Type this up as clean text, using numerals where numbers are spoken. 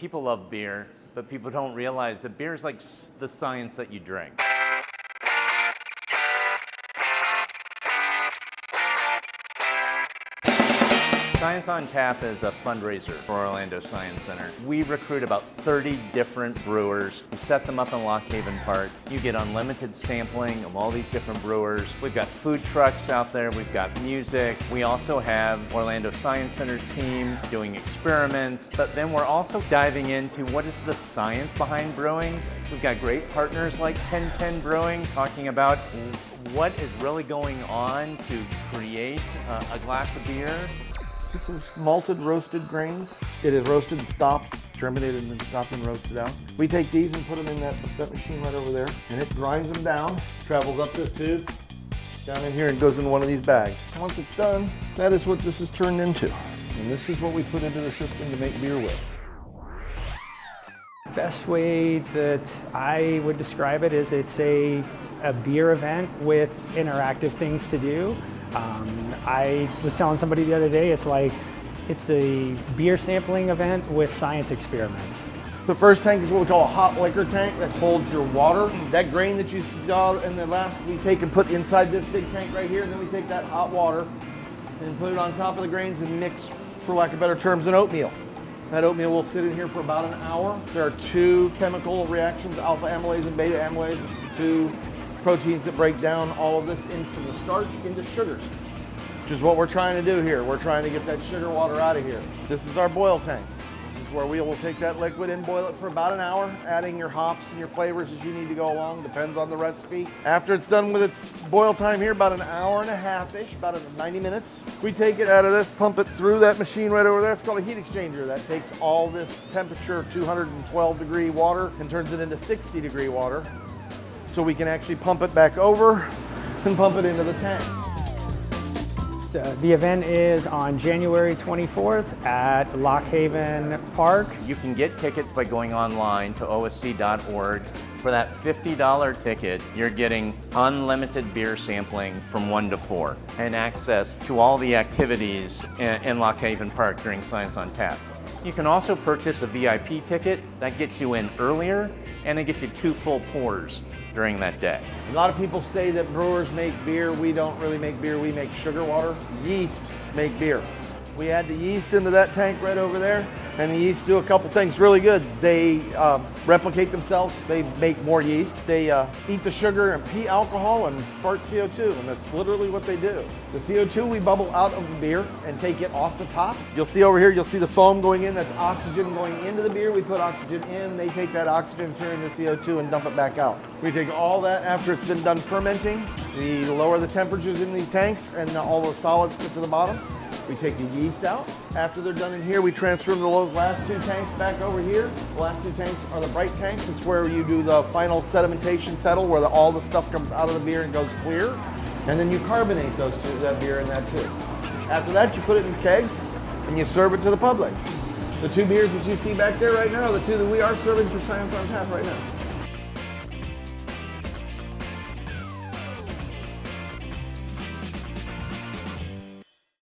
People love beer, but people don't realize that beer is like the science that you drink. Science on Tap is a fundraiser for Orlando Science Center. We recruit about 30 different brewers. We set them up in Lock Haven Park. You get unlimited sampling of all these different brewers. We've got food trucks out there. We've got music. We also have Orlando Science Center's team doing experiments, but then we're also diving into what is the science behind brewing. We've got great partners like Ten10 Brewing talking about what is really going on to create a glass of beer. This is malted roasted grains. It is roasted and stopped, germinated and then stopped and roasted out. We take these and put them in that machine right over there, and it grinds them down, travels up this tube, down in here, and goes into one of these bags. Once it's done, that is what this is turned into. And this is what we put into the system to make beer with. Best way that I would describe it is it's a beer event with interactive things to do. I was telling somebody the other day, it's a beer sampling event with science experiments. The first tank is what we call a hot liquor tank that holds your water. That grain that you saw in the last, we take and put inside this big tank right here, and then we take that hot water and put it on top of the grains and mix, for lack of better terms, an oatmeal. That oatmeal will sit in here for about an hour. There are two chemical reactions, alpha amylase and beta amylase, two proteins that break down all of this from the starch into sugars, which is what we're trying to do here. We're trying to get that sugar water out of here. This is our boil tank. This is where we will take that liquid and boil it for about an hour, adding your hops and your flavors as you need to go along, depends on the recipe. After it's done with its boil time here, about an hour and a half-ish, about 90 minutes, we take it out of this, pump it through that machine right over there. It's called a heat exchanger. That takes all this temperature, 212 degree water, and turns it into 60 degree water. So we can actually pump it back over and pump it into the tank. So the event is on January 24th at Lock Haven Park. You can get tickets by going online to osc.org. For that $50 ticket, you're getting unlimited beer sampling from 1 to 4 and access to all the activities in Lock Haven Park during Science on Tap. You can also purchase a VIP ticket that gets you in earlier, and it gets you 2 full pours during that day. A lot of people say that brewers make beer. We don't really make beer, we make sugar water. Yeast make beer. We add the yeast into that tank right over there, and the yeast do a couple things really good. They replicate themselves, they make more yeast, they eat the sugar and pee alcohol and fart CO2, and that's literally what they do. The CO2 we bubble out of the beer and take it off the top. You'll see over here, you'll see the foam going in, that's oxygen going into the beer. We put oxygen in, they take that oxygen, turn the CO2 and dump it back out. We take all that after it's been done fermenting. We lower the temperatures in these tanks and all the solids get to the bottom. We take the yeast out. After they're done in here, we transfer them to those last 2 tanks back over here. The last 2 tanks are the bright tanks. It's where you do the final sedimentation settle, where all the stuff comes out of the beer and goes clear. And then you carbonate that beer in that too. After that, you put it in kegs and you serve it to the public. The 2 beers that you see back there right now are the 2 that we are serving for Science on Tap right now.